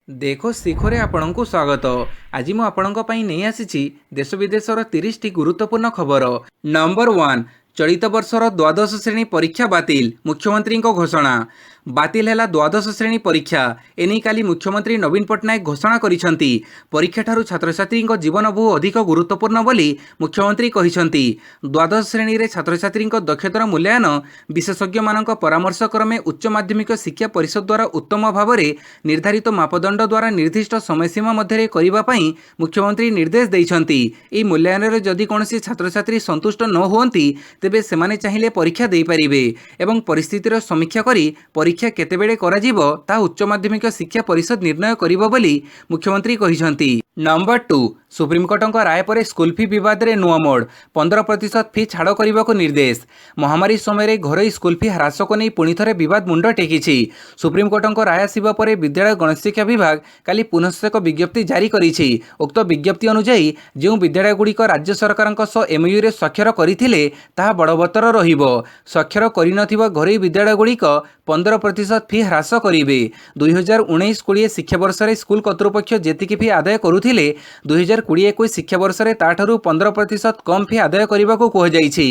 देखो शिखरे आपणଙ୍କୁ ସ୍ୱାଗତ। ଆଜି ମୁଁ ଆପଣଙ୍କ ପାଇଁ ନେଇ ଆସିଛି ଦେଶ ବିଦେଶର 30ଟି ଗୁରୁତ୍ୱପୂର୍ଣ୍ଣ ଖବର। ନମ୍ବର 1, ଚଳିତ ବର୍ଷର ଦ୍ୱାଦଶ ଶ୍ରେଣୀ ପରୀକ୍ଷା ବାତିଲ, ମୁଖ୍ୟମନ୍ତ୍ରୀଙ୍କ ଘୋଷଣା। ବାତିଲ ହେଲା ଦ୍ୱାଦଶ ଶ୍ରେଣୀ ପରୀକ୍ଷା। ଏନେଇ କାଲି ମୁଖ୍ୟମନ୍ତ୍ରୀ ନବୀନ ପଟ୍ଟନାୟକ ଘୋଷଣା କରିଛନ୍ତି। ପରୀକ୍ଷାଠାରୁ ଛାତ୍ରଛାତ୍ରୀଙ୍କ ଜୀବନ ବହୁ ଅଧିକ ଗୁରୁତ୍ୱପୂର୍ଣ୍ଣ ବୋଲି ମୁଖ୍ୟମନ୍ତ୍ରୀ କହିଛନ୍ତି। ଦ୍ୱାଦଶ ଶ୍ରେଣୀରେ ଛାତ୍ରଛାତ୍ରୀଙ୍କ ଦକ୍ଷତାର ମୂଲ୍ୟାୟନ ବିଶେଷଜ୍ଞମାନଙ୍କ ପରାମର୍ଶ କ୍ରମେ ଉଚ୍ଚ ମାଧ୍ୟମିକ ଶିକ୍ଷା ପରିଷଦ ଦ୍ୱାରା ଉତ୍ତମ ଭାବରେ ନିର୍ଦ୍ଧାରିତ ମାପଦଣ୍ଡ ଦ୍ୱାରା ନିର୍ଦ୍ଦିଷ୍ଟ ସମୟସୀମା ମଧ୍ୟରେ କରିବା ପାଇଁ ମୁଖ୍ୟମନ୍ତ୍ରୀ ନିର୍ଦ୍ଦେଶ ଦେଇଛନ୍ତି। ଏହି ମୂଲ୍ୟାୟନରେ ଯଦି କୌଣସି ଛାତ୍ରଛାତ୍ରୀ ସନ୍ତୁଷ୍ଟ ନ ହୁଅନ୍ତି ତେବେ ସେମାନେ ଚାହିଁଲେ ପରୀକ୍ଷା ଦେଇପାରିବେ ଏବଂ ପରିସ୍ଥିତିର ସମୀକ୍ଷା କରି ପରୀକ୍ଷା କେତେବେଳେ କରାଯିବ ତାହା ଉଚ୍ଚ ମାଧ୍ୟମିକ ଶିକ୍ଷା ପରିଷଦ ନିର୍ଣ୍ଣୟ କରିବ ବୋଲି ମୁଖ୍ୟମନ୍ତ୍ରୀ କହିଛନ୍ତି। ନମ୍ବର 2, ସୁପ୍ରିମକୋର୍ଟଙ୍କ ରାୟ ପରେ ସ୍କୁଲ ଫି ବିବାଦରେ ନୂଆ ମୋଡ଼, 15% ଫି ଛାଡ଼ କରିବାକୁ ନିର୍ଦ୍ଦେଶ। ମହାମାରୀ ସମୟରେ ଘରୋଇ ସ୍କୁଲ ଫି ହ୍ରାସକୁ ନେଇ ପୁଣି ଥରେ ବିବାଦ ମୁଣ୍ଡ ଟେକିଛି। ସୁପ୍ରିମକୋର୍ଟଙ୍କ ରାୟ ଆସିବା ପରେ ବିଦ୍ୟାଳୟ ଗଣଶିକ୍ଷା ବିଭାଗ କାଲି ପୁନଃ ଏକ ବିଜ୍ଞପ୍ତି ଜାରି କରିଛି। ଉକ୍ତ ବିଜ୍ଞପ୍ତି ଅନୁଯାୟୀ ଯେଉଁ ବିଦ୍ୟାଳୟଗୁଡ଼ିକ ରାଜ୍ୟ ସରକାରଙ୍କ ସହ ଏମୟୁରେ ସ୍ୱାକ୍ଷର କରିଥିଲେ ତାହା ବଳବତ୍ତର ରହିବ। ସ୍ୱାକ୍ଷର କରିନଥିବା ଘରୋଇ ବିଦ୍ୟାଳୟଗୁଡ଼ିକ 15% ଫି ହ୍ରାସ କରିବେ। 2019-20 ଶିକ୍ଷାବର୍ଷରେ ସ୍କୁଲ କର୍ତ୍ତୃପକ୍ଷ ଯେତିକି ଫି ଆଦାୟ କରୁଥିଲେ 2020-21 ଶିକ୍ଷାବର୍ଷରେ ତାଠାରୁ 15% କମ୍ ଫି ଆଦାୟ କରିବାକୁ କୁହାଯାଇଛି।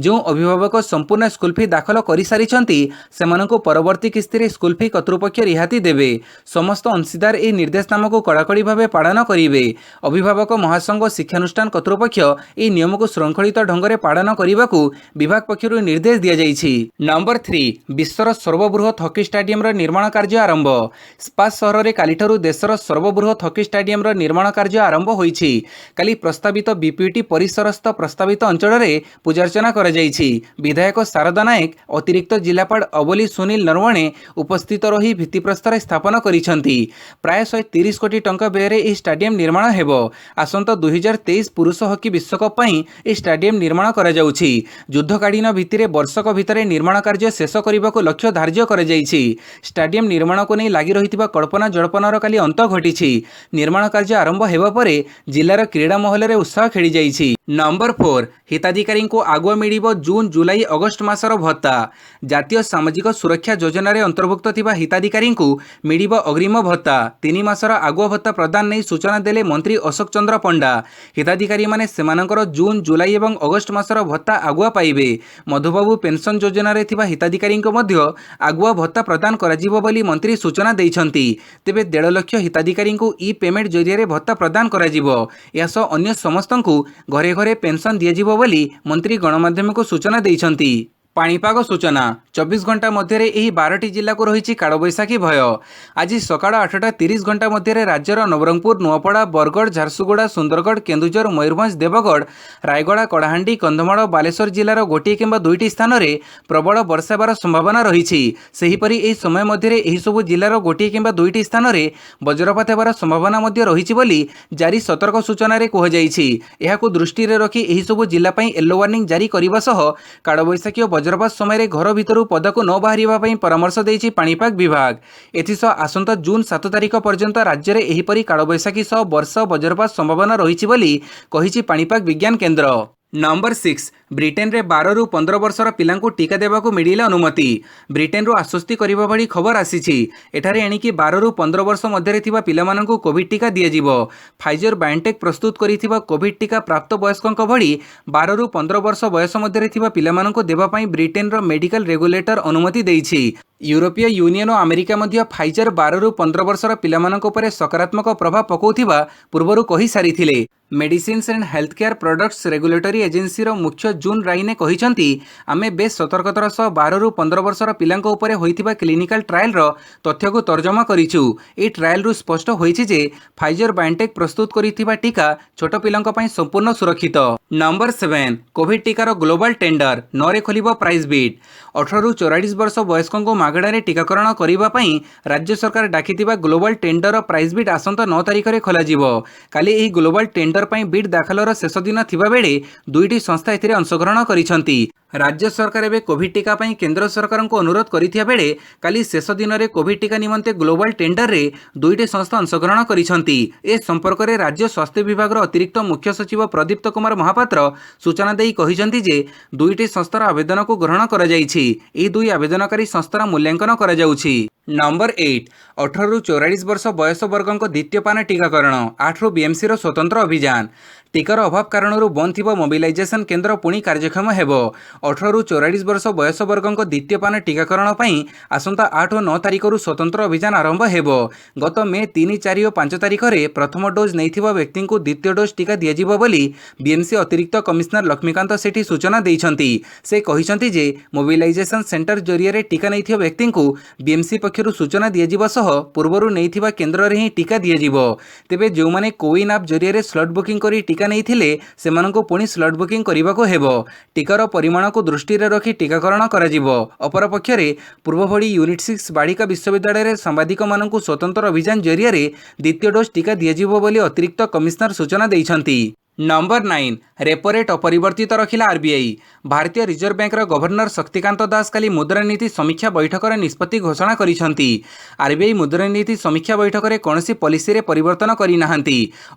ଯେଉଁ ଅଭିଭାବକ ସମ୍ପୂର୍ଣ୍ଣ ସ୍କୁଲ ଫି ଦାଖଲ କରିସାରିଛନ୍ତି ସେମାନଙ୍କୁ ପରବର୍ତ୍ତୀ କିସ୍ତିରେ ସ୍କୁଲ ଫି କର୍ତ୍ତୃପକ୍ଷ ରିହାତି ଦେବେ। ସମସ୍ତ ଅଂଶୀଦାର ଏହି ନିର୍ଦ୍ଦେଶନାମାକୁ କଡ଼ାକଡ଼ି ଭାବେ ପାଳନ କରିବେ। ଅଭିଭାବକ ମହାସଂଘ ଓ ଶିକ୍ଷାନୁଷ୍ଠାନ କର୍ତ୍ତୃପକ୍ଷ ଏହି ନିୟମକୁ ଶୃଙ୍ଖଳିତ ଢଙ୍ଗରେ ପାଳନ କରିବାକୁ ବିଭାଗ ପକ୍ଷରୁ ନିର୍ଦ୍ଦେଶ ଦିଆଯାଇଛି। ନମ୍ବର 3, ବିଶ୍ୱର ସର୍ବବୃହତ ହକି ଷ୍ଟାଡିୟମର ନିର୍ମାଣ କାର୍ଯ୍ୟ ଆରମ୍ଭ। ସ୍ପା ସହରରେ କାଲିଠାରୁ ଦେଶର ସର୍ବବୃହତ ହକି ଷ୍ଟାଡିୟମର ନିର୍ମାଣ କାର୍ଯ୍ୟ ଆରମ୍ଭ ହୋଇଛି। କାଲି ପ୍ରସ୍ତାବିତ ବିପିୟୁଟି ପରିସରସ୍ଥ ପ୍ରସ୍ତାବିତ ଅଞ୍ଚଳରେ ପୂଜାର୍ଚ୍ଚନା କରାଯାଇଛି। ବିଧାୟକ ଶାରଦା ନାୟକ, ଅତିରିକ୍ତ ଜିଲ୍ଲାପାଳ ଅବୋଲି ସୁନୀଲ ନରୱଣେ ଉପସ୍ଥିତ ରହି ଭିତ୍ତିପ୍ରସ୍ତର ସ୍ଥାପନ କରିଛନ୍ତି। ପ୍ରାୟ 130 କୋଟି ଟଙ୍କା ବ୍ୟୟରେ ଏହି ଷ୍ଟାଡିୟମ ନିର୍ମାଣ ହେବ। ଆସନ୍ତା 2023 ପୁରୁଷ ହକି ବିଶ୍ୱକପ ପାଇଁ ଏହି ଷ୍ଟାଡିୟମ ନିର୍ମାଣ କରାଯାଉଛି। ଯୁଦ୍ଧକାଳୀନ ଭିତ୍ତିରେ ବର୍ଷକ ଭିତରେ ନିର୍ମାଣ କାର୍ଯ୍ୟ ଶେଷ କରିବାକୁ ଲକ୍ଷ୍ୟ ଧାର୍ଯ୍ୟ କରାଯାଇଛି। ଷ୍ଟାଡିୟମ ନିର୍ମାଣକୁ ନେଇ ଲାଗି ରହିଥିବା କଳ୍ପନା ଜଳ୍ପନାର କାଲି ଅନ୍ତ ଘଟିଛି। ନିର୍ମାଣ କାର୍ଯ୍ୟ ଆରମ୍ଭ ହେବା ପରେ ଜିଲ୍ଲାର କ୍ରୀଡ଼ା ମହଲରେ ଉତ୍ସାହ ଖେଳିଯାଇଛି। ନମ୍ବର 4, ହିତାଧିକାରୀଙ୍କୁ ଆଗୁଆ ମିଳିବ ଜୁନ, ଜୁଲାଇ, ଅଗଷ୍ଟ ମାସର ଭତ୍ତା। ଜାତୀୟ ସାମାଜିକ ସୁରକ୍ଷା ଯୋଜନାରେ ଅନ୍ତର୍ଭୁକ୍ତ ଥିବା ହିତାଧିକାରୀଙ୍କୁ ମିଳିବ ଅଗ୍ରିମ ଭତ୍ତା। 3 ମାସର ଆଗୁଆ ଭତ୍ତା ପ୍ରଦାନ ନେଇ ସୂଚନା ଦେଲେ ମନ୍ତ୍ରୀ ଅଶୋକ ଚନ୍ଦ୍ର ପଣ୍ଡା। ହିତାଧିକାରୀମାନେ ସେମାନଙ୍କର ଜୁନ, ଜୁଲାଇ ଏବଂ ଅଗଷ୍ଟ ମାସର ଭତ୍ତା ଆଗୁଆ ପାଇବେ। ମଧୁବାବୁ ପେନସନ ଯୋଜନାରେ ଥିବା ହିତାଧିକାରୀଙ୍କୁ ମଧ୍ୟ ଆଗୁଆ ଭତ୍ତା ପ୍ରଦାନ କରାଯିବ ବୋଲି ମନ୍ତ୍ରୀ ସୂଚନା ଦେଇଛନ୍ତି। ତେବେ 1.5 ଲକ୍ଷ ହିତାଧିକାରୀଙ୍କୁ ଇ ପେମେଣ୍ଟ ଜରିଆରେ ଭତ୍ତା ପ୍ରଦାନ କରାଯିବ। ଏହା ସହ ଅନ୍ୟ ସମସ୍ତଙ୍କୁ ଘରେ ଘରେ ପେନସନ ଦିଆଯିବ ବୋଲି ମନ୍ତ୍ରୀ ଗଣମାଧ୍ୟମକୁ ସୂଚନା ଦେଇଛନ୍ତି। ପାଣିପାଗ ସୂଚନା। 24 ଘଣ୍ଟା ମଧ୍ୟରେ ଏହି 12ଟି ଜିଲ୍ଲାକୁ ରହିଛି କାଳବୈଶାଖୀ ଭୟ। ଆଜି ସକାଳ 8ଟା 30 ଘଣ୍ଟା ମଧ୍ୟରେ ରାଜ୍ୟର ନବରଙ୍ଗପୁର, ନୂଆପଡ଼ା, ବରଗଡ଼, ଝାରସୁଗୁଡ଼ା, ସୁନ୍ଦରଗଡ଼, କେନ୍ଦୁଝର, ମୟୂରଭଞ୍ଜ, ଦେବଗଡ଼, ରାୟଗଡ଼ା, କଳାହାଣ୍ଡି, କନ୍ଧମାଳ, ବାଲେଶ୍ୱର ଜିଲ୍ଲାର ଗୋଟିଏ କିମ୍ବା ଦୁଇଟି ସ୍ଥାନରେ ପ୍ରବଳ ବର୍ଷା ହେବାର ସମ୍ଭାବନା ରହିଛି। ସେହିପରି ଏହି ସମୟ ମଧ୍ୟରେ ଏହିସବୁ ଜିଲ୍ଲାର ଗୋଟିଏ କିମ୍ବା ଦୁଇଟି ସ୍ଥାନରେ ବଜ୍ରପାତ ହେବାର ସମ୍ଭାବନା ମଧ୍ୟ ରହିଛି ବୋଲି ଜାରି ସତର୍କ ସୂଚନାରେ କୁହାଯାଇଛି। ଏହାକୁ ଦୃଷ୍ଟିରେ ରଖି ଏହିସବୁ ଜିଲ୍ଲା ପାଇଁ ୟେଲୋ ୱାର୍ଣ୍ଣିଂ ଜାରି କରିବା ସହ କାଳବୈଶାଖୀ ଓ ବଜ୍ରପାତ ସମୟରେ ଘର ଭିତରୁ ପଦାକୁ ନ ବାହାରିବା ପାଇଁ ପରାମର୍ଶ ଦେଇଛି ପାଣିପାଗ ବିଭାଗ। ଏଥିସହ ଆସନ୍ତା ଜୁନ 7 ତାରିଖ ପର୍ଯ୍ୟନ୍ତ ରାଜ୍ୟରେ ଏହିପରି କାଳବୈଶାଖୀ ସହ ବର୍ଷା ଓ ବଜ୍ରପାତ ସମ୍ଭାବନା ରହିଛି ବୋଲି କହିଛି ପାଣିପାଗ ବିଜ୍ଞାନ କେନ୍ଦ୍ର। ନମ୍ବର 6, ବ୍ରିଟେନରେ 12ରୁ 15 ବର୍ଷର ପିଲାଙ୍କୁ ଟିକା ଦେବାକୁ ମିଳିଲା ଅନୁମତି। ବ୍ରିଟେନରୁ ଆଶ୍ୱସ୍ତି କରିବା ଭଳି ଖବର ଆସିଛି। ଏଠାରେ ଏଣିକି 12ରୁ 15 ବର୍ଷ ମଧ୍ୟରେ ଥିବା ପିଲାମାନଙ୍କୁ କୋଭିଡ ଟିକା ଦିଆଯିବ। ଫାଇଜର ବାୟୋଟେକ୍ ପ୍ରସ୍ତୁତ କରିଥିବା କୋଭିଡ ଟିକା ପ୍ରାପ୍ତ ବୟସ୍କଙ୍କ ଭଳି 12ରୁ 15 ବର୍ଷ ବୟସ ମଧ୍ୟରେ ଥିବା ପିଲାମାନଙ୍କୁ ଦେବା ପାଇଁ ବ୍ରିଟେନର ମେଡିକାଲ ରେଗୁଲେଟର ଅନୁମତି ଦେଇଛି। ୟୁରୋପୀୟ ୟୁନିୟନ ଓ ଆମେରିକା ମଧ୍ୟ ଫାଇଜର 12ରୁ 15 ବର୍ଷର ପିଲାମାନଙ୍କ ଉପରେ ସକାରାତ୍ମକ ପ୍ରଭାବ ପକାଉଥିବା ପୂର୍ବରୁ କହିସାରିଥିଲେ। Medicines and healthcare products regulatory ଏଜେନ୍ସିର ମୁଖ୍ୟ ଜୁନ୍ ରାଇନେ କହିଛନ୍ତି, ଆମେ ବେଶ୍ ସତର୍କତାର ସହ 12ରୁ 15 ବର୍ଷର ପିଲାଙ୍କ ଉପରେ ହୋଇଥିବା କ୍ଲିନିକାଲ ଟ୍ରାଏଲର ତଥ୍ୟକୁ ତର୍ଜମା କରିଛୁ। ଏହି ଟ୍ରାଏଲରୁ ସ୍ପଷ୍ଟ ହୋଇଛି ଯେ ଫାଇଜର ବାୟୋଟେକ୍ ପ୍ରସ୍ତୁତ କରିଥିବା ଟିକା ଛୋଟ ପିଲାଙ୍କ ପାଇଁ ସମ୍ପୂର୍ଣ୍ଣ ସୁରକ୍ଷିତ। ନମ୍ବର 7, କୋଭିଡ ଟିକାର ଗ୍ଲୋବାଲ ଟେଣ୍ଡର, 9ରେ ଖୋଲିବ ପ୍ରାଇସ୍ ବିଡ୍। 18ରୁ 44 ବର୍ଷ ବୟସ୍କଙ୍କୁ ମାଗଣାରେ ଟିକାକରଣ କରିବା ପାଇଁ ରାଜ୍ୟ ସରକାର ଡାକିଥିବା ଗ୍ଲୋବାଲ ଟେଣ୍ଡର ପ୍ରାଇସ୍ ବିଡ୍ ଆସନ୍ତା 9 ତାରିଖରେ ଖୋଲାଯିବ। କାଲି ଏହି ଗ୍ଲୋବାଲ ଟେଣ୍ଡର ପାଇଁ ବିଡ୍ ଦାଖଲର ଶେଷ ଦିନ ଥିବାବେଳେ 2ଟି ସଂସ୍ଥା ଏଥିରେ ଅଂଶଗ୍ରହଣ କରିଛନ୍ତି। ରାଜ୍ୟ ସରକାର ଏବେ କୋଭିଡ ଟିକା ପାଇଁ କେନ୍ଦ୍ର ସରକାରଙ୍କୁ ଅନୁରୋଧ କରିଥିବା ବେଳେ କାଲି ଶେଷ ଦିନରେ କୋଭିଡ ଟିକା ନିମନ୍ତେ ଗ୍ଲୋବାଲ ଟେଣ୍ଡରରେ 2ଟି ସଂସ୍ଥା ଅଂଶଗ୍ରହଣ କରିଛନ୍ତି। ଏ ସମ୍ପର୍କରେ ରାଜ୍ୟ ସ୍ୱାସ୍ଥ୍ୟ ବିଭାଗର ଅତିରିକ୍ତ ମୁଖ୍ୟ ସଚିବ ପ୍ରଦୀପ୍ତ କୁମାର ମହାପାତ୍ର ସୂଚନା ଦେଇ କହିଛନ୍ତି ଯେ 2ଟି ସଂସ୍ଥାର ଆବେଦନକୁ ଗ୍ରହଣ କରାଯାଇଛି। ଏହି 2 ଆବେଦନକାରୀ ସଂସ୍ଥାର ମୂଲ୍ୟାଙ୍କନ କରାଯାଉଛି। नंबर 8 18 ରୁ 44 ବର୍ଷ ବୟସ ବର୍ଗଙ୍କ ଦ୍ୱିତୀୟ ପାନ ଟିକାକରଣ 8 ରୁ ବିଏମ୍ସିର ସ୍ୱତନ୍ତ୍ର ଅଭିଯାନ ଟିକାର ଅଭାବ କାରଣରୁ ବନ୍ଦ ଥିବା ମୋବିଲାଇଜେସନ୍ କେନ୍ଦ୍ର ପୁଣି କାର୍ଯ୍ୟକ୍ଷମ ହେବ 18 ରୁ 44 ବର୍ଷ ବୟସ ବର୍ଗଙ୍କ ଦ୍ୱିତୀୟ ପାନ ଟିକାକରଣ ପାଇଁ ଆସନ୍ତା 8 ଓ 9 ତାରିଖରୁ ସ୍ୱତନ୍ତ୍ର ଅଭିଯାନ ଆରମ୍ଭ ହେବ ଗତ ମେ 3, 4 ଓ 5 ତାରିଖରେ ପ୍ରଥମ ଡୋଜ୍ ନେଇଥିବା ବ୍ୟକ୍ତିଙ୍କୁ ଦ୍ୱିତୀୟ ଡୋଜ୍ ଟିକା ଦିଆଯିବ ବୋଲି ବିଏମ୍ସି ଅତିରିକ୍ତ କମିଶନର ଲକ୍ଷ୍ମୀକାନ୍ତ ସେଠୀ ସୂଚନା ଦେଇଛନ୍ତି ସେ କହିଛନ୍ତି ଯେ ମୋବିଲାଇଜେସନ୍ ସେଣ୍ଟର ଜରିଆରେ ଟିକା ନେଇଥିବା ବ୍ୟକ୍ତିଙ୍କୁ ବିଏମ୍ସି ପକ୍ଷରୁ ସୂଚନା ଦିଆଯିବା ସହ ପୂର୍ବରୁ ନେଇଥିବା କେନ୍ଦ୍ରରେ ହିଁ ଟିକା ଦିଆଯିବ ତେବେ ଯେଉଁମାନେ କୋୱିନ୍ ଆପ୍ ଜରିଆରେ ସ୍ଲଟ୍ ବୁକିଂ କରି ଟିକା ନେଇଥିଲେ ସେମାନଙ୍କୁ ପୁଣି ସ୍ଲଟ୍ ବୁକିଂ କରିବାକୁ ହେବ ଟିକାର ପରିମାଣକୁ ଦୃଷ୍ଟିରେ ରଖି ଟିକାକରଣ କରାଯିବ ଅପରପକ୍ଷରେ ପୂର୍ବଭଳି ୟୁନିଟ୍ 6 ବାଳିକା ବିଶ୍ୱବିଦ୍ୟାଳୟରେ ସାମ୍ବାଦିକମାନଙ୍କୁ ସ୍ୱତନ୍ତ୍ର ଅଭିଯାନ ଜରିଆରେ ଦ୍ୱିତୀୟ ଡୋଜ୍ ଟିକା ଦିଆଯିବ ବୋଲି ଅତିରିକ୍ତ କମିଶନର ସୂଚନା ଦେଇଛନ୍ତି नंबर 9 रेपो रेट अपरिवर्तित रखिला आरबीआई भारतीय reserve bank governor Shaktikanta Das काली मुद्रानीति समीक्षा बैठक निष्पत्ति घोषणा करिसेंती आरबीआई मुद्रानीति समीक्षा बैठक में कौन पॉलिसी रे परिवर्तन करना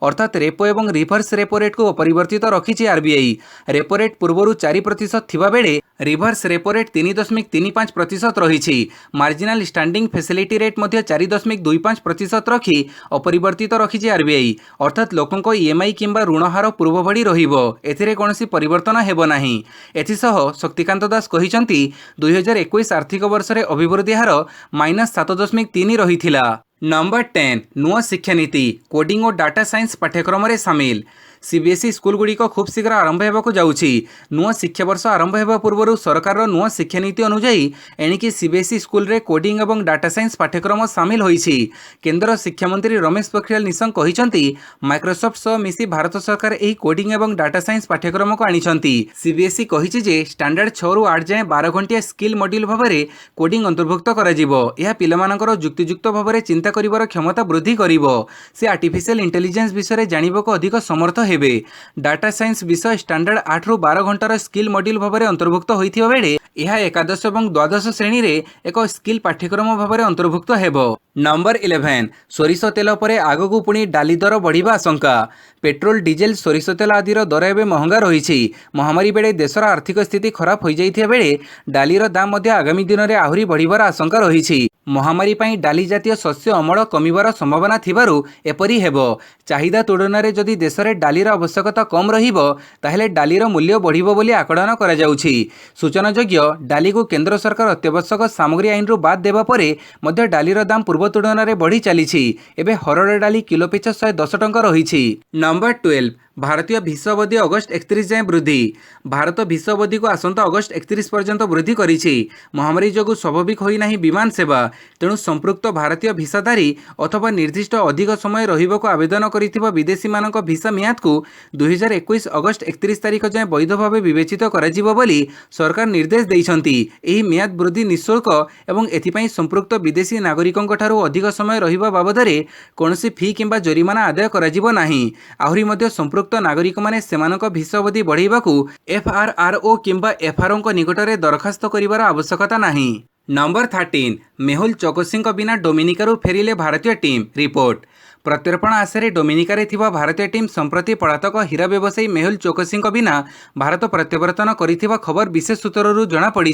अर्थात रेपो एवं रिभर्स रेपो रेट को अपरिवर्तित रखी आरबीआई रेपो रेट पूर्व 4% थिबा बेले रिभर्स रेपो रेट 3.35% रही मार्जिनाल स्टैंडिंग फैसिलिटी रेट 4.25% रखी अपरिवर्तित रखी आरबीआई अर्थात लोकों ईएमआई किंबा ऋण हार पूर्व भली रहिबो एथिरे कोनोसी परिवर्तन हेबो नाही एथिसह शक्तिकांत दास कहिसंती 2021 आर्थिक वर्ष रे अभिवृद्धि हार -7.3 रहिथिला नंबर 10 नुआ शिक्षा नीति कोडिंग और डाटा साइंस पाठ्यक्रम रे शामिल सीबीएसई स्कूल गुड़िक खूब शीघ्र आरंभ होगा जाऊँगी नुआ शिक्षा वर्ष आरंभ होगा पूर्व सरकार नुआ शिक्षा नीति अनुजाई एणिकी सीबीएसई स्कूल रे कोडिंग और डाटा साइंस पाठ्यक्रम सामिल होईछि केंद्र शिक्षा मंत्री रमेश पोखरियाल निशंक कहिसंती माइक्रोसॉफ्ट सह मिसी भारत सरकार एही कोडिंग और डाटा साइंस पाठ्यक्रम को आनिछंती सीबीएसई कहिछि जे स्टैंडर्ड 6 ରୁ 8 जाए 12 घंटिया स्किल मॉड्यूल भाव में कोडिंग अंतर्भुक्त कराजिवो यह पिलामानकर युक्तियुक्त भाव में चिंता करिवार क्षमता वृद्धि करिवो से आर्टिफिशियल इंटेलिजेंस विषय जानिबाको अधिक समर्थ हेबे डाटा साइंस विषय स्टैंडर्ड 8 ରୁ 12 घंटार स्किल मॉड्यूल भाव में अंतर्भुक्त होइथिबा बेले यह एकादश और द्वादश श्रेणी रे एक स्किल पाठ्यक्रम भाव में अंतर्भुक्त हेबो नंबर 11 सोरिष तेल पर आगकू पुणी डाली दर बढ़िबा आशंका पेट्रोल डीजेल सोरिष तेल आदिर दर एवं महंगा रही महामारी बेले देशर आर्थिक स्थिति खराब हो जाइथिबा बेले डालीर दाम मध्य आगामी दिन में आहुरी बढ़िबार आशंका रही महामारी पई डाली जातीय शस्य अमल कमिबार संभावना थिबारु एपरी हेबो चाहिदा तुलन में जदि देश में डालीर आवश्यकता कम रहिबो ताहेले डालीर मूल्य बढ़िबो बोली आकलन करा जाउछि सूचनायोग्य डाली को केंद्र सरकार अत्यावश्यक सामग्री आईन रु बाद देबा परे मध्य डालीर दाम पूर्व तुलन में बढ़ी चली एबे हरड़ डाली किलो पिछा 110 टंका रही नंबर 12 भारतीय भिसा अवधि अगस्ट 31 जाए वृद्धि भारत भिसा अवधि को आसंता अगस्ट 31 पर्यंत वृद्धि करिछि महामारी जोगु स्वाभाविक होइनाही विमान सेवा तेणु संपृक्त भारतीय भिसाधारी अथवा निर्दिष्ट अधिक समय रहिबाको आवेदन करिथिबा विदेशी मानक भिसा मियाद को 2021 अगस्ट 31 तारिख जाए वैध भाव विवेचित कराजिबो बोली सरकार निर्देश दैछंती एही मियाद वृद्धि निःशुल्क एवं एथिपई संपृक्त विदेशी नागरिकंक ठारू अधिक समय रहिबा बाबदरे कोनोसी फी किंबा जरिमाना आदाय कराजिबो नाही आहुरी मध्ये संपृक्त नागरिक माने सेमानक भिसा अवधि बढ़ाइबाकू एफआरआरओ किंबा एफआरओ को निकट में दरखास्त करिवार आवश्यकता नाही नंबर 13 मेहुल चोकसी बिना डोमिनिकारु फेरिले भारतीय टीम रिपोर्ट प्रत्यर्पण आशारे डोमिनिकार थिबा भारतीय टीम संप्रति पलातक हीरा व्यवसायी मेहुल चोकसी बिना भारत प्रत्यावर्तन करिथिबा खबर विशेष सूत्ररू जना पड़ी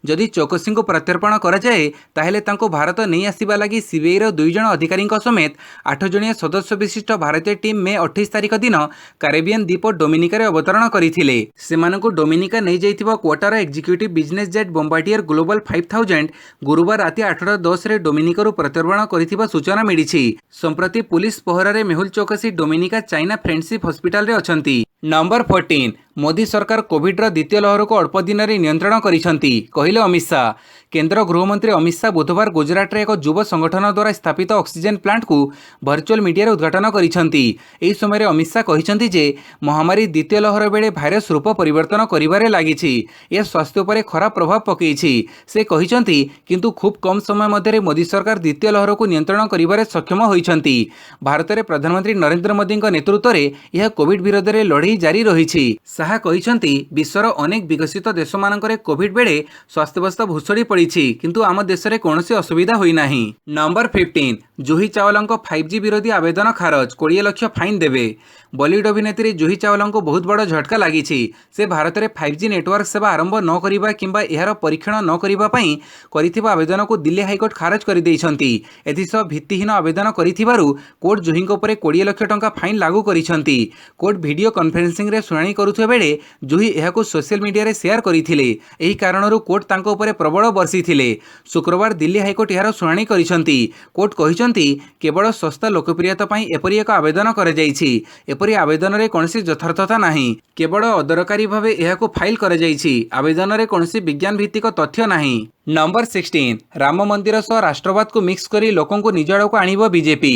जदि चोकसी को प्रत्यर्पण करा जाए ताहेले तांको भारत नहीं आसिबा लागि सीबीआई रो 2 जण अधिकारी समेत 8 जणिया सदस्य विशिष्ट भारतीय टीम मे 28 तारिख दिन कैरेबियन द्वीप डोमिनिकार अवतरण करथिले सेमानकु डोमिनिका नहीं जाइथिबा Qatar executive business jet Bombardier Global 5000 गुरुवार राति 8:10 रे डोमिनिकारु प्रत्यर्पण करिथिबा सूचना मिलिछि संप्रति पुलिस पहरा रे Mehul Choksi Dominica China friendship hospital रे अछंती नंबर 14 मोदी सरकार कोविड द्वितीय लहर को अल्प दिन में नियंत्रण करिसेंती कहिले अमित शाह केंद्र गृहमंत्री अमित शाह बुधवार गुजरात रे एक युव संगठन द्वारा स्थापित ऑक्सीजन प्लांट को वर्चुअल मीडिया रे उद्घाटन करिसेंती एही समय अमित शाह कहिसेंती जे महामारी द्वितीय लहर बेले भाइरस रूप परिवर्तन करिबारे लागिछि यह स्वास्थ्य पर खराब प्रभाव पकईछि से कहिसेंती किंतु खूब कम समय मध्य मोदी सरकार द्वितीय लहर को नियंत्रण करिबारे सक्षम होइछंती भारत में प्रधानमंत्री नरेंद्र मोदी नेतृत्व में यह कोविड विरोध में लड़ाई जारी रही ଶାହା କହିଛନ୍ତି ବିଶ୍ୱର ଅନେକ ବିକଶିତ ଦେଶମାନଙ୍କରେ କୋଭିଡ ବେଳେ ସ୍ୱାସ୍ଥ୍ୟାବସ୍ଥା ଭୁଷୁଡ଼ି ପଡ଼ିଛି କିନ୍ତୁ ଆମ ଦେଶରେ କୌଣସି ଅସୁବିଧା ହୋଇନାହିଁ। ନମ୍ବର 15 ଜୁହି ଚାୱଲାଙ୍କ 5G ବିରୋଧୀ ଆବେଦନ ଖାରଜ, 20 ଲକ୍ଷ ଫାଇନ୍ ଦେବେ। ବଲିଉଡ୍ ଅଭିନେତ୍ରୀ ଜୁହି ଚାୱଲାଙ୍କୁ ବହୁତ ବଡ଼ ଝଟକା ଲାଗିଛି। ସେ ଭାରତରେ 5G ନେଟୱାର୍କ ସେବା ଆରମ୍ଭ ନ କରିବା କିମ୍ବା ଏହାର ପରୀକ୍ଷଣ ନ କରିବା ପାଇଁ କରିଥିବା ଆବେଦନକୁ ଦିଲ୍ଲୀ ହାଇକୋର୍ଟ ଖାରଜ କରିଦେଇଛନ୍ତି। ଏଥିସହ ଭିତ୍ତିହୀନ ଆବେଦନ କରିଥିବାରୁ କୋର୍ଟ ଜୁହିଙ୍କ ଉପରେ 20 ଲକ୍ଷ ଟଙ୍କା ଫାଇନ୍ ଲାଗୁ କରିଛନ୍ତି। କୋର୍ଟ ଭିଡିଓ କନଫରେନ୍ସିଂରେ ଶୁଣାଣି କରୁଥିବା ବେଳେ ଜୁହି ଏହାକୁ ସୋସିଆଲ ମିଡିଆରେ ସେୟାର କରିଥିଲେ। ଏହି କାରଣରୁ କୋର୍ଟ ତାଙ୍କ ଉପରେ ପ୍ରବଳ ବର୍ଷିଥିଲେ। ଶୁକ୍ରବାର ଦିଲ୍ଲୀ ହାଇକୋର୍ଟ ଏହାର ଶୁଣାଣି କରିଛନ୍ତି। କୋର୍ଟ କହିଛନ୍ତି କେବଳ ଶସ୍ତା ଲୋକପ୍ରିୟତା ପାଇଁ ଏପରି ଏକ ଆବେଦନ କରାଯାଇଛି। ଏପରି ଆବେଦନରେ କୌଣସି ଯଥାର୍ଥତା ନାହିଁ। କେବଳ ଅଦରକାରୀ ଭାବେ ଏହାକୁ ଫାଇଲ କରାଯାଇଛି। ଆବେଦନରେ କୌଣସି ବିଜ୍ଞାନ ଭିତ୍ତିକ ତଥ୍ୟ ନାହିଁ। ନମ୍ବର 16 ରାମ ମନ୍ଦିର ସହ ରାଷ୍ଟ୍ରବାଦକୁ ମିକ୍ସ କରି ଲୋକଙ୍କୁ ନିଜ ଆଡ଼କୁ ଆଣିବ ବିଜେପି।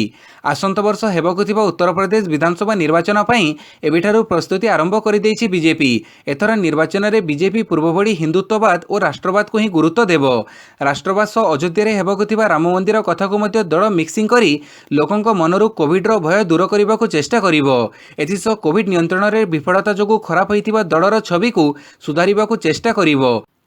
ଆସନ୍ତା ବର୍ଷ ହେବାକୁ ଥିବା ଉତ୍ତରପ୍ରଦେଶ ବିଧାନସଭା ନିର୍ବାଚନ ପାଇଁ ଏବେଠାରୁ ପ୍ରସ୍ତୁତି ଆରମ୍ଭ କରିଦେଇଛି ବିଜେପି। ଏଥର ନିର୍ବାଚନରେ ବିଜେପି ପୂର୍ବଭଳି ହିନ୍ଦୁତ୍ୱବାଦ ଓ ରାଷ୍ଟ୍ରବାଦକୁ ହିଁ ଗୁରୁତ୍ୱ ଦେବ। ରାଷ୍ଟ୍ରବାଦ ସହ ଅଯୋଧ୍ୟାରେ ହେବାକୁ ଥିବା ରାମ ମନ୍ଦିର କଥାକୁ ମଧ୍ୟ ଦଳ ମିକ୍ସିଂ କରି ଲୋକଙ୍କ ମନରୁ କୋଭିଡର ଭୟ ଦୂର କରିବାକୁ ଚେଷ୍ଟା କରିବ। ଏଥିସହ କୋଭିଡ ନିୟନ୍ତ୍ରଣରେ ବିଫଳତା ଯୋଗୁଁ ଖରାପ ହୋଇଥିବା ଦଳର ଛବିକୁ ସୁଧାରିବାକୁ ଚେଷ୍ଟା କରିବ।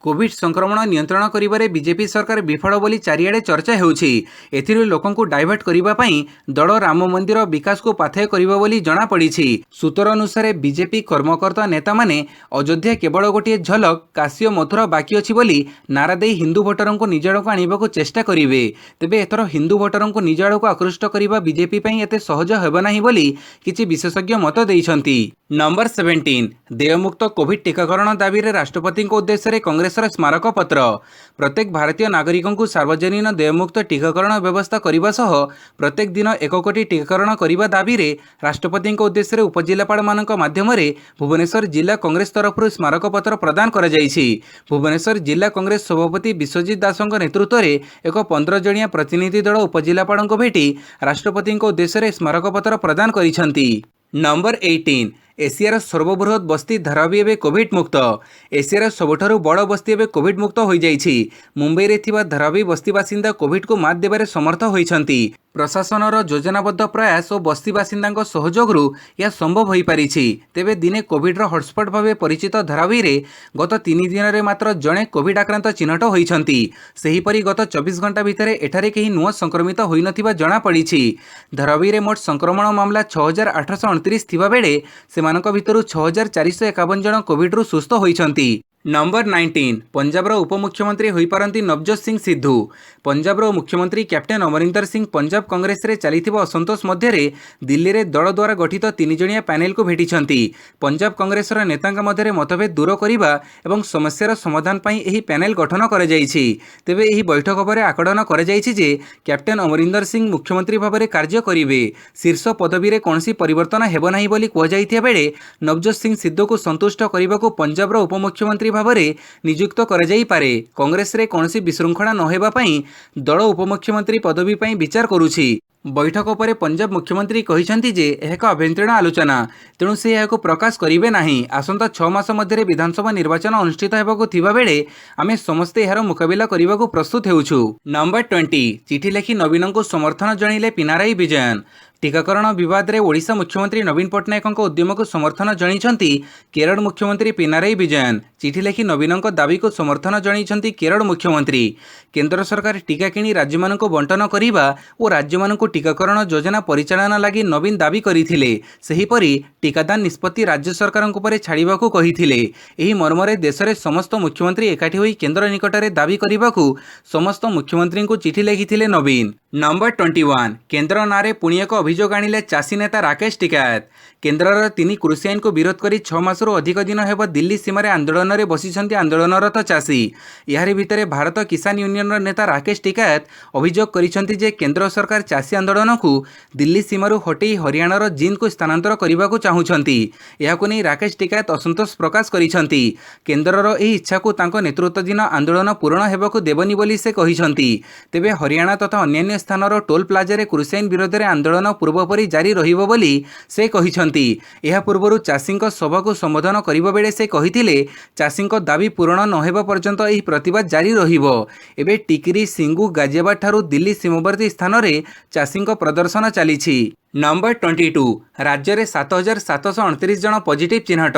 କୋଭିଡ ସଂକ୍ରମଣ ନିୟନ୍ତ୍ରଣ କରିବାରେ ବିଜେପି ସରକାର ବିଫଳ ବୋଲି ଚାରିଆଡ଼େ ଚର୍ଚ୍ଚା ହେଉଛି। ଏଥିରୁ ଲୋକଙ୍କୁ ଡାଇଭର୍ଟ କରିବା ପାଇଁ ଦଳ ରାମ ମନ୍ଦିର ବିକାଶକୁ ପାଥେୟ କରିବ ବୋଲି ଜଣାପଡ଼ିଛି। ସୂତ୍ର ଅନୁସାରେ ବିଜେପି କର୍ମକର୍ତ୍ତା ନେତାମାନେ ଅଯୋଧ୍ୟା କେବଳ ଗୋଟିଏ ଝଲକ, କାଶୀ ଓ ମଥୁରା ବାକି ଅଛି ବୋଲି ନାରା ଦେଇ ହିନ୍ଦୁ ଭୋଟରଙ୍କୁ ନିଜ ଆଡ଼କୁ ଆଣିବାକୁ ଚେଷ୍ଟା କରିବେ। ତେବେ ଏଥର ହିନ୍ଦୁ ଭୋଟରଙ୍କୁ ନିଜ ଆଡ଼କୁ ଆକୃଷ୍ଟ କରିବା ବିଜେପି ପାଇଁ ଏତେ ସହଜ ହେବ ନାହିଁ ବୋଲି କିଛି ବିଶେଷଜ୍ଞ ମତ ଦେଇଛନ୍ତି। ନମ୍ବର 17 ଦେୟମୁକ୍ତ କୋଭିଡ ଟିକାକରଣ ଦାବିରେ ରାଷ୍ଟ୍ରପତିଙ୍କ ଉଦ୍ଦେଶ୍ୟରେ କଂଗ୍ରେସର ସ୍ମାରକପତ୍ର। ପ୍ରତ୍ୟେକ ଭାରତୀୟ ନାଗରିକଙ୍କୁ ସାର୍ବଜନୀନ ଦେୟମୁକ୍ତ ଟିକାକରଣ ବ୍ୟବସ୍ଥା କରିବା ସହ ପ୍ରତ୍ୟେକ ଦିନ 1 କୋଟି ଟିକାକରଣ କରିବା ଦାବିରେ ରାଷ୍ଟ୍ରପତିଙ୍କ ଉଦ୍ଦେଶ୍ୟରେ ଉପଜିଲ୍ଲାପାଳମାନଙ୍କ ମାଧ୍ୟମରେ ଭୁବନେଶ୍ୱର ଜିଲ୍ଲା କଂଗ୍ରେସ ତରଫରୁ ସ୍ମାରକପତ୍ର ପ୍ରଦାନ କରାଯାଇଛି। ଭୁବନେଶ୍ୱର ଜିଲ୍ଲା କଂଗ୍ରେସ ସଭାପତି ବିଶ୍ୱଜିତ ଦାସଙ୍କ ନେତୃତ୍ୱରେ ଏକ 15 ଜଣିଆ ପ୍ରତିନିଧି ଦଳ ଉପଜିଲ୍ଲାପାଳଙ୍କୁ ଭେଟି ରାଷ୍ଟ୍ରପତିଙ୍କ ଉଦ୍ଦେଶ୍ୟରେ ସ୍ମାରକପତ୍ର ପ୍ରଦାନ କରିଛନ୍ତି। ନମ୍ବର 18 ଏସିଆର ସର୍ବବୃହତ ବସ୍ତି ଧାରାବି ଏବେ କୋଭିଡ ମୁକ୍ତ। ଏସିଆର ସବୁଠାରୁ ବଡ଼ ବସ୍ତି ଏବେ କୋଭିଡ ମୁକ୍ତ ହୋଇଯାଇଛି। ମୁମ୍ବାଇରେ ଥିବା ଧାରାବି ବସ୍ତି ବାସିନ୍ଦା କୋଭିଡକୁ ମାତ ଦେବାରେ ସମର୍ଥ ହୋଇଛନ୍ତି। ପ୍ରଶାସନର ଯୋଜନାବଦ୍ଧ ପ୍ରୟାସ ଓ ବସ୍ତି ବାସିନ୍ଦାଙ୍କ ସହଯୋଗରୁ ଏହା ସମ୍ଭବ ହୋଇପାରିଛି। ତେବେ ଦିନେ କୋଭିଡର ହଟସ୍ପଟ୍ ଭାବେ ପରିଚିତ ଧାରାବିରେ ଗତ 3 ଦିନରେ ମାତ୍ର ଜଣେ କୋଭିଡ ଆକ୍ରାନ୍ତ ଚିହ୍ନଟ ହୋଇଛନ୍ତି। ସେହିପରି ଗତ 24 ଘଣ୍ଟା ଭିତରେ ଏଠାରେ କେହି ନୂଆ ସଂକ୍ରମିତ ହୋଇନଥିବା ଜଣାପଡ଼ିଛି। ଧାରାବିରେ ମୋଟ ସଂକ୍ରମଣ ମାମଲା 6829 ଥିବା ବେଳେ ସେମାନଙ୍କ ଭିତରୁ 6451 ଜଣ କୋଭିଡରୁ ସୁସ୍ଥ ହୋଇଛନ୍ତି। ନମ୍ବର 19 ପଞ୍ଜାବର ଉପମୁଖ୍ୟମନ୍ତ୍ରୀ ହୋଇପାରନ୍ତି ନବଜୋତ ସିଂ ସିଦ୍ଧୁ। ପଞ୍ଜାବର ମୁଖ୍ୟମନ୍ତ୍ରୀ କ୍ୟାପ୍ଟେନ୍ ଅମରିନ୍ଦର ସିଂ ପଞ୍ଜାବ କଂଗ୍ରେସରେ ଚାଲିଥିବା ଅସନ୍ତୋଷ ମଧ୍ୟରେ ଦିଲ୍ଲୀରେ ଦଳ ଦ୍ୱାରା ଗଠିତ 3 ଜଣିଆ ପ୍ୟାନେଲକୁ ଭେଟିଛନ୍ତି। ପଞ୍ଜାବ କଂଗ୍ରେସର ନେତାଙ୍କ ମଧ୍ୟରେ ମତଭେଦ ଦୂର କରିବା ଏବଂ ସମସ୍ୟାର ସମାଧାନ ପାଇଁ ଏହି ପ୍ୟାନେଲ ଗଠନ କରାଯାଇଛି। ତେବେ ଏହି ବୈଠକ ପରେ ଆକଳନ କରାଯାଇଛି ଯେ କ୍ୟାପ୍ଟେନ୍ ଅମରିନ୍ଦର ସିଂ ମୁଖ୍ୟମନ୍ତ୍ରୀ ଭାବରେ କାର୍ଯ୍ୟ କରିବେ। ଶୀର୍ଷ ପଦବୀରେ କୌଣସି ପରିବର୍ତ୍ତନ ହେବ ନାହିଁ ବୋଲି କୁହାଯାଇଥିବା ବେଳେ ନବଜୋତ ସିଂ ସିଦ୍ଧୁଙ୍କୁ ସନ୍ତୁଷ୍ଟ କରିବାକୁ ପଞ୍ଜାବର ଉପମୁଖ୍ୟମନ୍ତ୍ରୀ ଭାବରେ ନିଯୁକ୍ତ କରାଯାଇପାରେ। କଂଗ୍ରେସରେ କୌଣସି ବିଶୃଙ୍ଖଳା ନ ହେବା ପାଇଁ ଦଳ ଉପମୁଖ୍ୟମନ୍ତ୍ରୀ ପଦବୀ ପାଇଁ ବିଚାର କରୁଛି। ବୈଠକ ପରେ ପଞ୍ଜାବ ମୁଖ୍ୟମନ୍ତ୍ରୀ କହିଛନ୍ତି ଯେ ଏହା ଏକ ଆଭ୍ୟନ୍ତରୀଣ ଆଲୋଚନା, ତେଣୁ ସେ ଏହାକୁ ପ୍ରକାଶ କରିବେ ନାହିଁ। ଆସନ୍ତା 6 ମାସ ମଧ୍ୟରେ ବିଧାନସଭା ନିର୍ବାଚନ ଅନୁଷ୍ଠିତ ହେବାକୁ ଥିବାବେଳେ ଆମେ ସମସ୍ତେ ଏହାର ମୁକାବିଲା କରିବାକୁ ପ୍ରସ୍ତୁତ ହେଉଛୁ। ନମ୍ବର 20 ଚିଠି ଲେଖି ନବୀନଙ୍କୁ ସମର୍ଥନ ଜଣାଇଲେ ପିନାରାଇ ବିଜୟନ୍। ଟିକାକରଣ ବିବାଦରେ ଓଡ଼ିଶା ମୁଖ୍ୟମନ୍ତ୍ରୀ ନବୀନ ପଟ୍ଟନାୟକଙ୍କ ଉଦ୍ୟମକୁ ସମର୍ଥନ ଜଣାଇଛନ୍ତି କେରଳ ମୁଖ୍ୟମନ୍ତ୍ରୀ ପିନାରାଇ ବିଜୟନ୍। ଚିଠି ଲେଖି ନବୀନଙ୍କ ଦାବିକୁ ସମର୍ଥନ ଜଣାଇଛନ୍ତି କେରଳ ମୁଖ୍ୟମନ୍ତ୍ରୀ। କେନ୍ଦ୍ର ସରକାର ଟିକା କିଣି ରାଜ୍ୟମାନଙ୍କୁ ବଣ୍ଟନ କରିବା ଓ ରାଜ୍ୟମାନଙ୍କୁ ଟିକାକରଣ ଯୋଜନା ପରିଚାଳନା ଲାଗି ନବୀନ ଦାବି କରିଥିଲେ। ସେହିପରି ଟିକାଦାନ ନିଷ୍ପତ୍ତି ରାଜ୍ୟ ସରକାରଙ୍କ ଉପରେ ଛାଡ଼ିବାକୁ କହିଥିଲେ। ଏହି ମର୍ମରେ ଦେଶରେ ସମସ୍ତ ମୁଖ୍ୟମନ୍ତ୍ରୀ ଏକାଠି ହୋଇ କେନ୍ଦ୍ର ନିକଟରେ ଦାବି କରିବାକୁ ସମସ୍ତ ମୁଖ୍ୟମନ୍ତ୍ରୀଙ୍କୁ ଚିଠି ଲେଖିଥିଲେ ନବୀନ। ନମ୍ବର 21 କେନ୍ଦ୍ର ନାଁରେ ପୁଣି ଏକ ଅଭିଯୋଗ ଆଣିଲେ ଚାଷୀ ନେତା ରାକେଶ ଟିକାୟତ। କେନ୍ଦ୍ରର 3 କୃଷି ଆଇନକୁ ବିରୋଧ କରି 6 ମାସରୁ ଅଧିକ ଦିନ ହେବ ଦିଲ୍ଲୀ ସୀମାରେ ଆନ୍ଦୋଳନରେ ବସିଛନ୍ତି ଆନ୍ଦୋଳନରତ ଚାଷୀ। ଏହାରି ଭିତରେ ଭାରତ କିଷାନ ୟୁନିୟନର ନେତା ରାକେଶ ଟିକାୟତ ଅଭିଯୋଗ କରିଛନ୍ତି ଯେ କେନ୍ଦ୍ର ସରକାର ଚାଷୀ ଆନ୍ଦୋଳନକୁ ଦିଲ୍ଲୀ ସୀମାରୁ ହଟେଇ ହରିୟାଣାର ଜିନ୍ଦକୁ ସ୍ଥାନାନ୍ତର କରିବାକୁ ଚାହୁଁଛନ୍ତି। ଏହାକୁ ନେଇ ରାକେଶ ଟିକାୟତ ଅସନ୍ତୋଷ ପ୍ରକାଶ କରିଛନ୍ତି। କେନ୍ଦ୍ରର ଏହି ଇଚ୍ଛାକୁ ତାଙ୍କ ନେତୃତ୍ୱାଧୀନ ଆନ୍ଦୋଳନ ପୂରଣ ହେବାକୁ ଦେବନି ବୋଲି ସେ କହିଛନ୍ତି। ତେବେ ହରିୟାଣା ତଥା ଅନ୍ୟାନ୍ୟ ସ୍ଥାନର ଟୋଲ୍ ପ୍ଲାଜାରେ କୃଷି ଆଇନ ବିରୋଧରେ ଆନ୍ଦୋଳନ ପୂର୍ବପରି ଜାରି ରହିବ ବୋଲି ସେ କହିଛନ୍ତି। ଏହା ପୂର୍ବରୁ ଚାଷୀଙ୍କ ସଭାକୁ ସମ୍ବୋଧନ କରିବା ବେଳେ ସେ କହିଥିଲେ ଚାଷୀଙ୍କ ଦାବି ପୂରଣ ନ ହେବା ପର୍ଯ୍ୟନ୍ତ ଏହି ପ୍ରତିବାଦ ଜାରି ରହିବ। ଏବେ ଟିକିରି, ସିଙ୍ଗୁ, ଗାଜିଆବାଦ ଠାରୁ ଦିଲ୍ଲୀ ସୀମାବର୍ତ୍ତୀ ସ୍ଥାନରେ ଚାଷୀଙ୍କ ପ୍ରଦର୍ଶନ ଚାଲିଛି। नंबर 22 राज्य में 7,729 जन पॉजिटिव चिन्हट।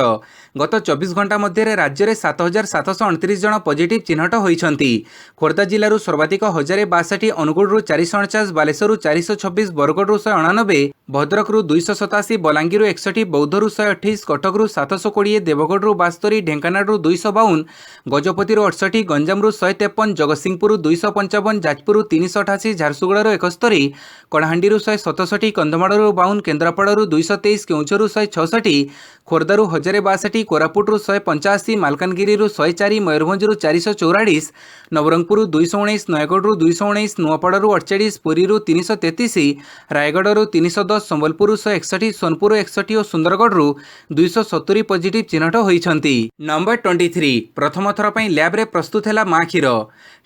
गत 24 घंटा मध्य राज्य में 7,729 जन पॉजिटिव चिन्हट होती। खोर्धा जिलूर सर्वाधिक 1062, अनुगुल 449, बालेश्वर 426, बरगढ़ 199, भद्रक 287, बलांगीर 61, बौद्ध 128, कटक 720, देवगढ़ 72, ढेंकानाल 252, गजपति 68, गंजाम 153, जगतसिंहपुर 255, जाजपुर 388, झारसुगुड़ा 71, कलाहांडी 167, कंधमाल 52, केन्द्रापड़ा 223, केउझर 166, खोर्धारू 1062, कोरापुट 185, मालकानगिरी 104, मयूरभंज 444, नवरंगपुर 219, नयगढ़ 219, नुआपड़ा 48, पुरी 333, रायगढ़ 310, संबलपुर 161, सोनपुर 61 और सुंदरगढ़ 270 पॉजिटिव चिन्हट होती। नंबर 23 प्रथम थर पर लैब रे प्रस्तुत है माँ क्षीर।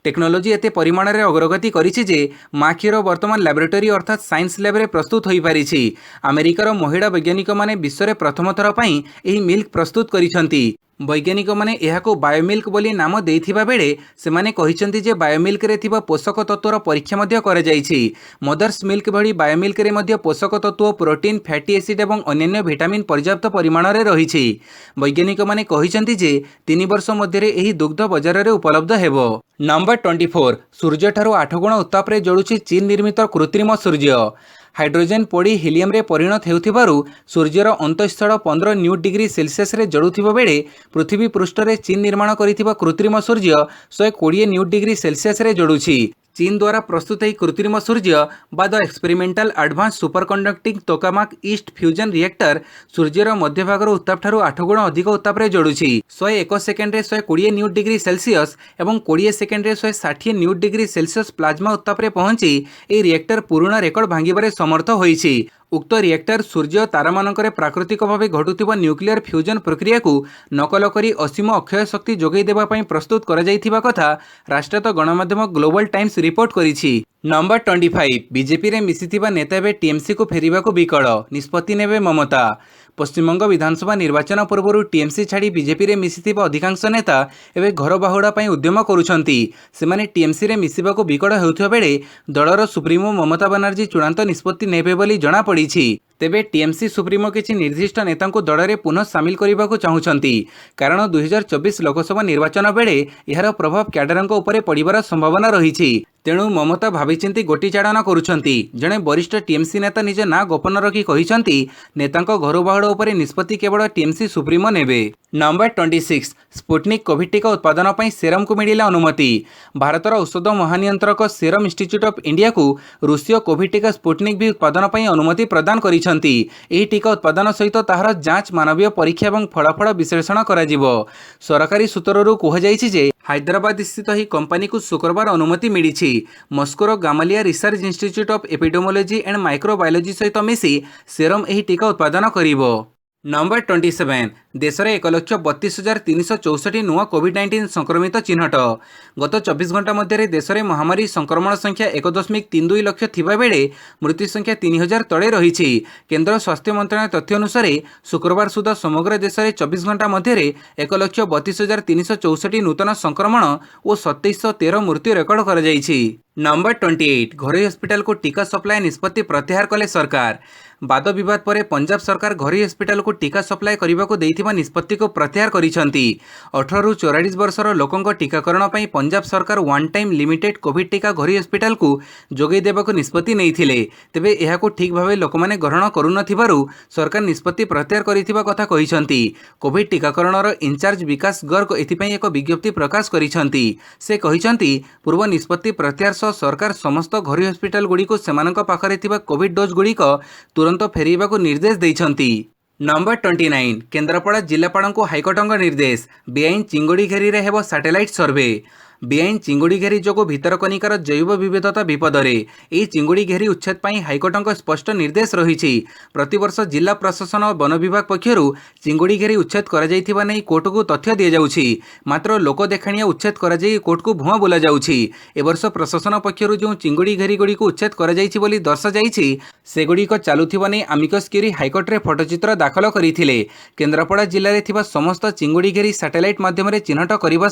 टेक्नोलोजी एते परिमाण में अग्रगति करिछि जे माँ क्षीर वर्तमान लैबोरेटरी अर्थात साइंस लैब रे प्रस्तुत हो पारिछि। अमेरिकार महिला वैज्ञानिक माने विश्व में प्रथम थर पर यह मिल्क प्रस्तुत करिसेंति। वैज्ञानिक माने एहाको बायोमिल्क बोली नाम देइथिबा बेले सेमाने कहिसेंति जे बायोमिल्क रे थिबा पोषक तत्वर परीक्षा मध्य करे जाइछि। मदर्स मिल्क भली बायोमिल्क रे मध्य पोषक तत्व, प्रोटीन, फैटी एसिड एवं अन्य विटामिन पर्याप्त परिमाण रे रहिछि। वैज्ञानिक माने कहिसेंति जे 3 वर्ष मध्य एही दुग्ध बाजार रे उपलब्ध हेबो। नंबर 24 सूर्य ठारू 8 गुण उत्ताप रे जळुछि चीन निर्मित कृत्रिम सूर्य। हाइड्रोजेन पोड़ी हिलियम रे परिणत हेउथिबारु सूर्यर अंतःस्थल 15 न्यू डिग्री सेल्सियस रे जळुथिबा बेले पृथ्वी पृष्ठ रे चीन निर्माण करिथिबा कृत्रिम सूर्य 120 न्यू डिग्री सेल्सियस रे जळुछि। चीन द्वारा प्रस्तुत यह कृत्रिम सूर्य बा the experimental advance superconducting tokamak EAST fusion reactor सूर्यर मध्य भागर उत्ताप ठारू 8 गुण अधिक उत्ताप रे जळुछि। 101 सेकेंड रे 120 न्यू डिग्री सेल्सियस एवं 20 सेकेंड रे 160 न्यू डिग्री सेल्सियस प्लाज्मा उत्ताप रे पहुंची ए रिएक्टर पुराना रेकर्ड भांगिबारे समर्थ होईछि। उक्त रिएक्टर सूर्य तारामानंकरे प्राकृतिक भाव घटुथिबा न्यूक्लियर फ्यूजन प्रक्रिया को नकल करी असीम अक्षय शक्ति जोगई देबा पई प्रस्तुत करा जाइथिबा कथा राष्ट्रीय गणमाध्यम ग्लोबल टाइम्स रिपोर्ट करिछि। नंबर 25 बीजेपी रे मिसिथिबा नेता बे टीएमसी को फेरिबाको विकल निष्पत्ति नेबे ममता। पश्चिमबंग विधानसभा निर्वाचन पूर्व टीएमसी छाड़ी बीजेपी रे मिसिथिबा अधिकांश नेता एवं घर बाहुड़ा पई उद्यम करुछंती। सेमाने टीएमसी रे मिसिबाको विकल हेउथिबा बेले दलर सुप्रीमो ममता बनर्जी चूड़ांत निष्पत्ति नेबे बोली जणा पड़िछि। तेबे टीएमसी सुप्रीमो किछि निर्दिष्ट नेता दल में पुनः सामिल करने को चाहूँगी कारण 2024 लोकसभा निर्वाचन बेले यार प्रभाव क्याडरंक उपरे पड़िबार संभावना रही। तेणु ममता भाविचिंती गोटी चाड़ना करुछंती। जड़े वरिष्ठ टीएमसी नेता निज ना गोपन रखी कहिसंती नेतांको घर बाहुड़ उपरे निष्पत्ति केवल टीएमसी सुप्रीमो नेबे। नंबर 26 स्पुटनिक कोविड टीका उत्पादन पर सेरम को मिला अनुमति। भारतर औषध महानियंत्रक सेरम इंस्टीट्यूट ऑफ इंडिया को रूसीय कोविड टीका स्पुटनिक भी उत्पादन पर अनुमति प्रदान करिसंती। एही टीका उत्पादन सहित ताहार जांच मानवीय परीक्षा और फलाफल विश्लेषण करा जिवो। सरकारी सूत्ररू कुहाଯାଇଛି जे हैदराबाद स्थित ही कंपनी को शुक्रवार अनुमति मिली। मस्कोर Gamaleya research institute of epidemiology and microbiology सहित मिसी सेरम एही टीका उत्पादन करिवो। नंबर 27 देश में 1,32,364 नुआ कोविड-19 संक्रमित चिन्हट। गत 24 घंटा मध्य देश में महामारी संक्रमण संख्या 1.32 लक्ष थिबा बेले मृत्यु संख्या 3000 तले रही। केंद्र स्वास्थ्य मंत्रालय तथ्य अनुसार शुक्रवार सुधा समग्र देश में 24 घंटा मध्य 1,32,364 नूतन संक्रमण और 2713 मृत्यु रेकर्ड कर। नंबर 28 घरोई हस्पिटाल को टीका सप्लाय निष्पत्ति प्रत्याहार कले सरकार। वाद विवाद पर पंजाब सरकार घरोई हस्पिटाल को टीका सप्लाय करने को देइथिबा निष्पत्ति को प्रत्याहार करिसंती। 18 ରୁ 44 वर्षर लोकंक टीकाकरण पर पंजाब सरकार वन टाइम लिमिटेड कोविड टीका घरोई हस्पिटाल को जोगई देबाको निष्पत्ति नैथिले। तेबे एहाको ठीक भावे लोकमाने ग्रहण करुनथिबारु सरकार निष्पत्ति प्रत्याहार करिथिबा कथा कहिसंती। कोविड टीकाकरणर इंचार्ज विकास गर्ग एथिपई एक विज्ञप्ति प्रकाश करिसंती। से कहिसंती पूर्व निष्पत्ति प्रत्याहार सह सरकार समस्त घरोई हस्पिटाल गुडी को सेमानक पाखरे थिबा कोविड डोज गुडी तुरंत फेरिबाको निर्देश दैछंती। नंबर 29 केन्द्रापड़ा जिलापाल को हाइकोर्टଙ୍କ निर्देश। बेआईन चिंगुड़ी घेरी रे हेबो सैटेलाइट सर्वे। बेआईन चिंगुड़ी घेरी जोगो भितरकनिकार जैव विविधता विपदरे यह चिंगुड़ी घेरी उच्छेद पर हाइकोर्टଙ୍କ स्पष्ट निर्देश रही। प्रतिवर्ष जिला प्रशासन और वन विभाग पक्षर चिंगुड़ी घेरी उच्छेद कर कोर्ट को तथ्य दि जाउछि। मात्र लोक देखाणिया उच्छेद कर कोर्ट को भुआ बोला जाउछि। ए वर्ष प्रशासन पक्षर जो चिंगुड़ी घेरी गुड़ी को उच्छेद कर दर्शा जाइछि सेगुड़िक चालुथिबा नै आमिकस क्यूरी हाइकोर्ट रे फोटोचित्र दाखल करथिले। केन्द्रापड़ा जिले में समस्त चिंगुड़ी घेरी सैटेलाइट माध्यम चिन्हट करने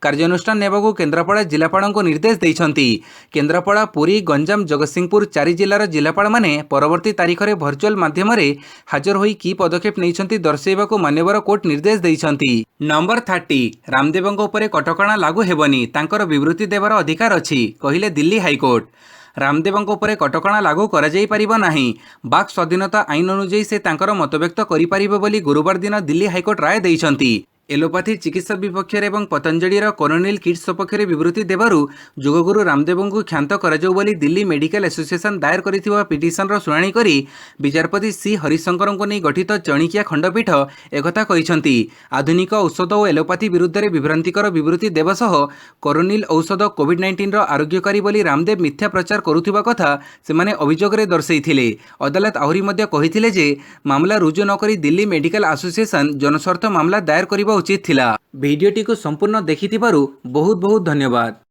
कार्यानुष्ठान ନେବାକୁ କେନ୍ଦ୍ରାପଡ଼ା ଜିଲ୍ଲାପାଳଙ୍କୁ ନିର୍ଦ୍ଦେଶ ଦେଇଛନ୍ତି। କେନ୍ଦ୍ରାପଡ଼ା, ପୁରୀ, ଗଞ୍ଜାମ, ଜଗତସିଂହପୁର 4 ଜିଲ୍ଲାର ଜିଲ୍ଲାପାଳମାନେ ପରବର୍ତ୍ତୀ ତାରିଖରେ ଭର୍ଚୁଆଲ ମାଧ୍ୟମରେ ହାଜର ହୋଇ କି ପଦକ୍ଷେପ ନେଇଛନ୍ତି ଦର୍ଶାଇବାକୁ ମାନ୍ୟବର କୋର୍ଟ ନିର୍ଦ୍ଦେଶ ଦେଇଛନ୍ତି। ନମ୍ବର 30, ରାମଦେବଙ୍କ ଉପରେ କଟକଣା ଲାଗୁ ହେବନି, ତାଙ୍କର ବିବୃତ୍ତି ଦେବାର ଅଧିକାର ଅଛି, କହିଲେ ଦିଲ୍ଲୀ ହାଇକୋର୍ଟ। ରାମଦେବଙ୍କ ଉପରେ କଟକଣା ଲାଗୁ କରାଯାଇପାରିବ ନାହିଁ। ବାକ୍ ସ୍ୱାଧୀନତା ଆଇନ ଅନୁଯାୟୀ ସେ ତାଙ୍କର ମତବ୍ୟକ୍ତ କରିପାରିବେ ବୋଲି ଗୁରୁବାର ଦିନ ଦିଲ୍ଲୀ ହାଇକୋର୍ଟ ରାୟ ଦେଇଛନ୍ତି। ଏଲୋପାଥି ଚିକିତ୍ସା ବିପକ୍ଷରେ ଏବଂ ପତଞ୍ଜଳିର କୋରୋନିଲ୍ କିଟ୍ସ ସପକ୍ଷରେ ବିବୃତ୍ତି ଦେବାରୁ ଯୋଗଗୁରୁ ରାମଦେବଙ୍କୁ କ୍ଷାନ୍ତ କରାଯାଉ ବୋଲି ଦିଲ୍ଲୀ ମେଡିକାଲ ଆସୋସିଏସନ୍ ଦାୟର କରିଥିବା ପିଟିସନର ଶୁଣାଣି କରି ବିଚାରପତି ସି ହରିଶଙ୍କରଙ୍କୁ ନେଇ ଗଠିତ ଜଣିକିଆ ଖଣ୍ଡପୀଠ ଏକଥା କହିଛନ୍ତି। ଆଧୁନିକ ଔଷଧ ଓ ଏଲୋପାଥି ବିରୁଦ୍ଧରେ ବିଭ୍ରାନ୍ତିକର ବିବୃତ୍ତି ଦେବା ସହ କୋରୋନିଲ୍ ଔଷଧ କୋଭିଡ୍-19ର ଆରୋଗ୍ୟକାରୀ ବୋଲି ରାମଦେବ ମିଥ୍ୟା ପ୍ରଚାର କରୁଥିବା କଥା ସେମାନେ ଅଭିଯୋଗରେ ଦର୍ଶାଇଥିଲେ। ଅଦାଲତ ଆହୁରି ମଧ୍ୟ କହିଥିଲେ ଯେ ମାମଲା ରୁଜୁ ନକରି ଦିଲ୍ଲୀ ମେଡିକାଲ ଆସୋସିଏସନ୍ ଜନସ୍ୱାର୍ଥ ମାମଲା ଦାୟର କରିବା ଉଚିତ ଥିଲା। ଭିଡିଓଟିକୁ ସମ୍ପୂର୍ଣ୍ଣ ଦେଖିଥିବାରୁ ବହୁତ ବହୁତ ଧନ୍ୟବାଦ।